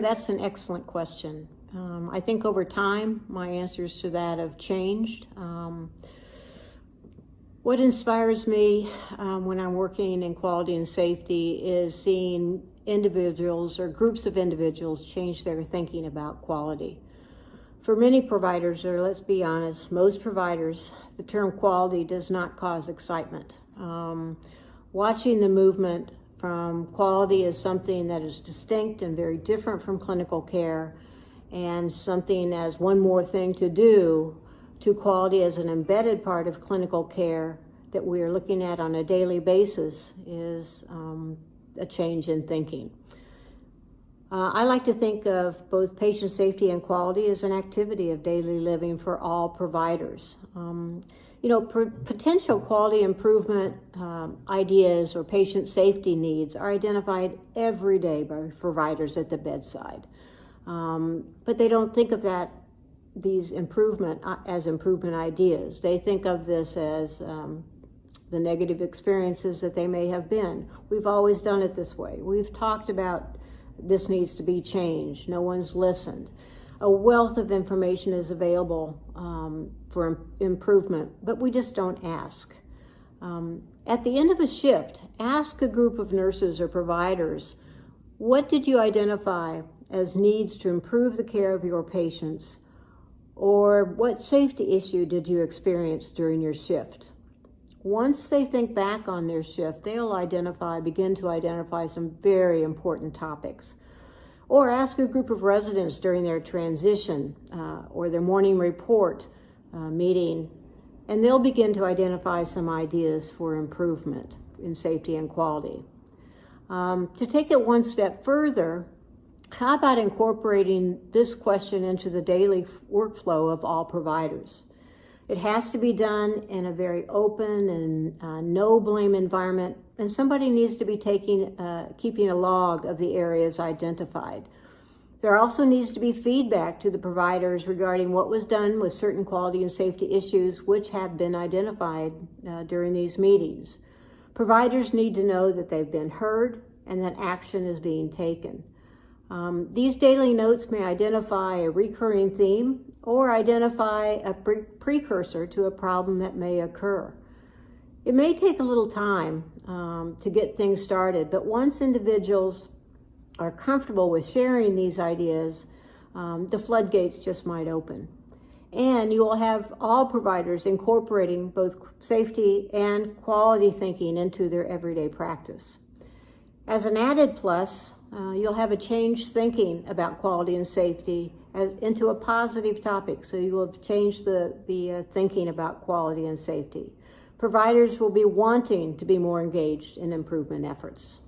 That's an excellent question. I think over time, my answers to that have changed. What inspires me when I'm working in quality and safety is seeing individuals or groups of individuals change their thinking about quality. For many providers, or let's be honest, most providers, the term quality does not cause excitement. Watching the movement from quality as something that is distinct and very different from clinical care, and something as one more thing to do, to quality as an embedded part of clinical care that we are looking at on a daily basis, is a change in thinking. I like to think of both patient safety and quality as an activity of daily living for all providers. Potential quality improvement ideas or patient safety needs are identified every day by providers at the bedside. But they don't think of these improvement ideas. They think of this as the negative experiences that they may have been. We've always done it this way. We've talked about this needs to be changed. No one's listened. A wealth of information is available for improvement, but we just don't ask. At the end of a shift, ask a group of nurses or providers, what did you identify as needs to improve the care of your patients, or what safety issue did you experience during your shift? Once they think back on their shift, they'll begin to identify some very important topics. Or ask a group of residents during their transition or their morning report meeting, and they'll begin to identify some ideas for improvement in safety and quality. To take it one step further, how about incorporating this question into the daily workflow of all providers? It has to be done in a very open and no-blame environment, and somebody needs to be keeping a log of the areas identified. There also needs to be feedback to the providers regarding what was done with certain quality and safety issues which have been identified during these meetings. Providers need to know that they've been heard and that action is being taken. These daily notes may identify a recurring theme or identify a precursor to a problem that may occur. It may take a little time to get things started, but once individuals are comfortable with sharing these ideas, the floodgates just might open. And you will have all providers incorporating both safety and quality thinking into their everyday practice. As an added plus, you'll have a changed thinking about quality and safety into a positive topic. So you will have changed the thinking about quality and safety. Providers will be wanting to be more engaged in improvement efforts.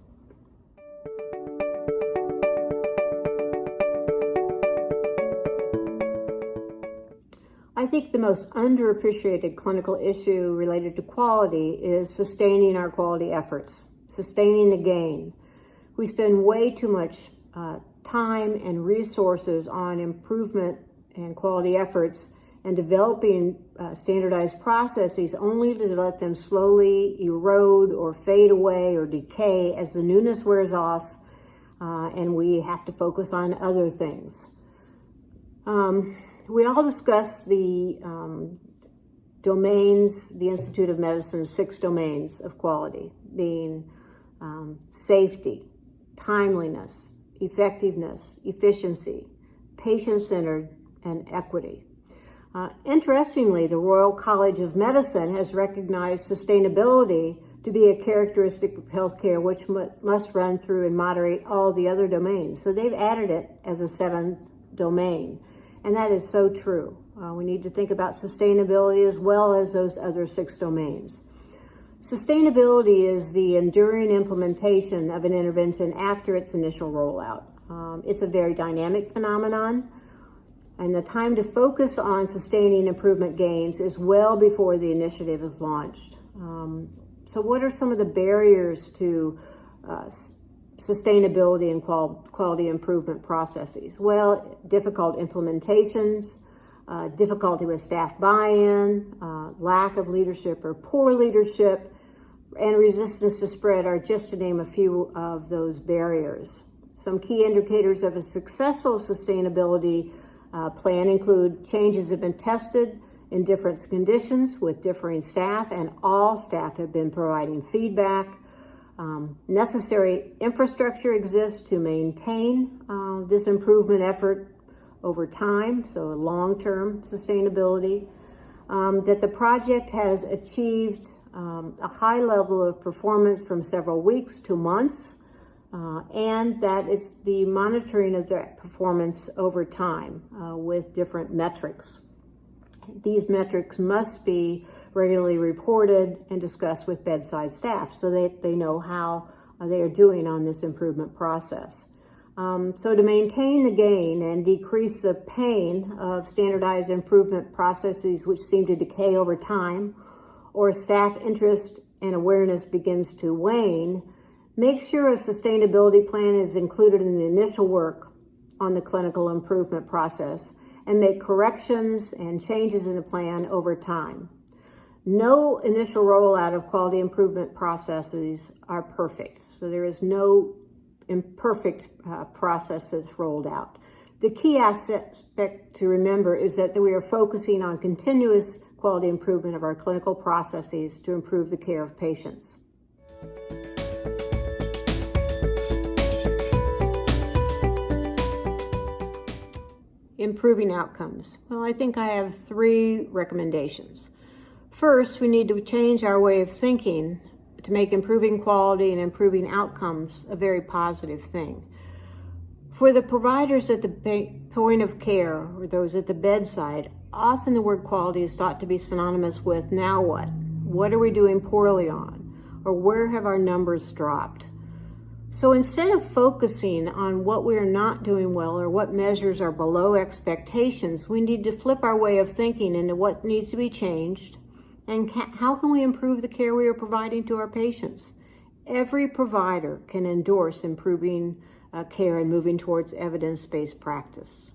I think the most underappreciated clinical issue related to quality is sustaining our quality efforts, sustaining the gain. We spend way too much time and resources on improvement and quality efforts and developing standardized processes only to let them slowly erode or fade away or decay as the newness wears off and we have to focus on other things. We all discuss the domains, the Institute of Medicine's 6 domains of quality, being safety, timeliness, effectiveness, efficiency, patient-centered, and equity. Interestingly, the Royal College of Medicine has recognized sustainability to be a characteristic of healthcare which must run through and moderate all the other domains. So they've added it as a 7th domain, and that is so true. We need to think about sustainability as well as those other 6 domains. Sustainability is the enduring implementation of an intervention after its initial rollout. It's a very dynamic phenomenon, and the time to focus on sustaining improvement gains is well before the initiative is launched. So what are some of the barriers to sustainability and quality improvement processes? Well, difficult implementations, difficulty with staff buy-in, lack of leadership or poor leadership, and resistance to spread are just to name a few of those barriers. Some key indicators of a successful sustainability plan include changes have been tested in different conditions with differing staff, and all staff have been providing feedback. Necessary infrastructure exists to maintain this improvement effort over time, so long-term sustainability. That the project has achieved a high level of performance from several weeks to months, and that it's the monitoring of that performance over time with different metrics. These metrics must be regularly reported and discussed with bedside staff so that they know how they are doing on this improvement process. So to maintain the gain and decrease the pain of standardized improvement processes which seem to decay over time, or staff interest and awareness begins to wane, make sure a sustainability plan is included in the initial work on the clinical improvement process and make corrections and changes in the plan over time. No initial rollout of quality improvement processes are perfect, so there is no imperfect process that's rolled out. The key aspect to remember is that we are focusing on continuous quality improvement of our clinical processes to improve the care of patients. Improving outcomes. Well, I think I have 3 recommendations. First, we need to change our way of thinking to make improving quality and improving outcomes a very positive thing. For the providers at the point of care or those at the bedside, often the word quality is thought to be synonymous with now what? What are we doing poorly on? Or where have our numbers dropped? So instead of focusing on what we are not doing well or what measures are below expectations, we need to flip our way of thinking into what needs to be changed and how can we improve the care we are providing to our patients. Every provider can endorse improving care and moving towards evidence-based practice.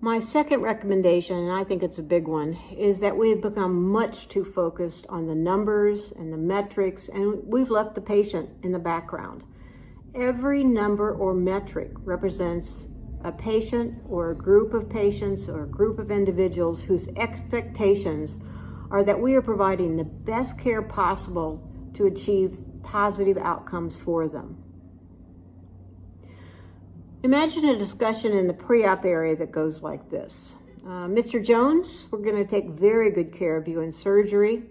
My second recommendation, and I think it's a big one, is that we've become much too focused on the numbers and the metrics, and we've left the patient in the background. Every number or metric represents a patient or a group of patients or a group of individuals whose expectations are that we are providing the best care possible to achieve positive outcomes for them. Imagine a discussion in the pre-op area that goes like this. Mr. Jones, we're going to take very good care of you in surgery.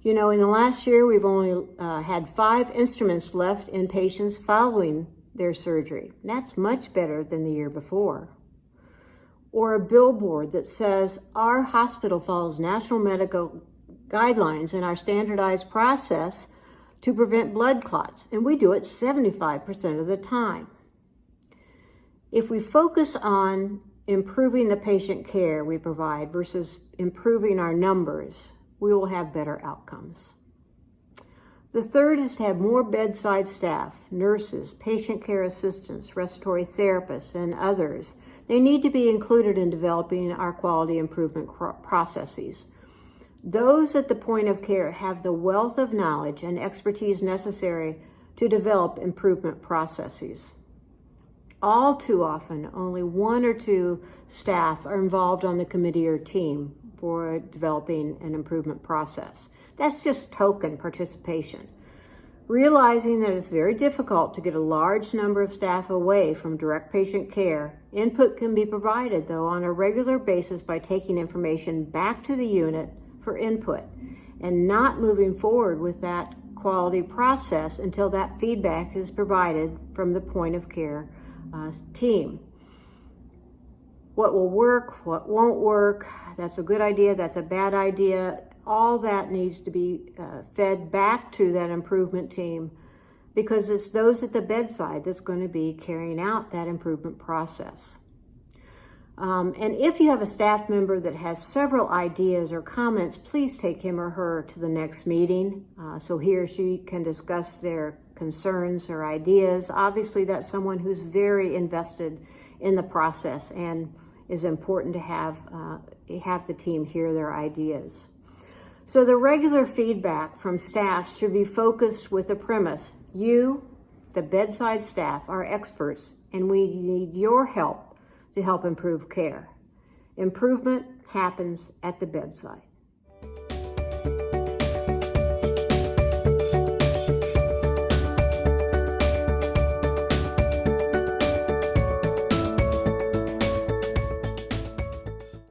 You know, in the last year, we've only had 5 instruments left in patients following their surgery. That's much better than the year before. Or a billboard that says, our hospital follows national medical guidelines in our standardized process to prevent blood clots, and we do it 75% of the time. If we focus on improving the patient care we provide versus improving our numbers, we will have better outcomes. The third is to have more bedside staff, nurses, patient care assistants, respiratory therapists, and others. They need to be included in developing our quality improvement processes. Those at the point of care have the wealth of knowledge and expertise necessary to develop improvement processes. All too often, only 1 or 2 staff are involved on the committee or team for developing an improvement process. That's just token participation. Realizing that it's very difficult to get a large number of staff away from direct patient care, input can be provided, though, on a regular basis by taking information back to the unit for input and not moving forward with that quality process until that feedback is provided from the point of care team. What will work, what won't work, that's a good idea, that's a bad idea. All that needs to be fed back to that improvement team because it's those at the bedside that's going to be carrying out that improvement process. And if you have a staff member that has several ideas or comments, please take him or her to the next meeting so he or she can discuss their concerns or ideas. Obviously, that's someone who's very invested in the process, and is important to have the team hear their ideas. So the regular feedback from staff should be focused with the premise: you, the bedside staff, are experts, and we need your help to help improve care. Improvement happens at the bedside.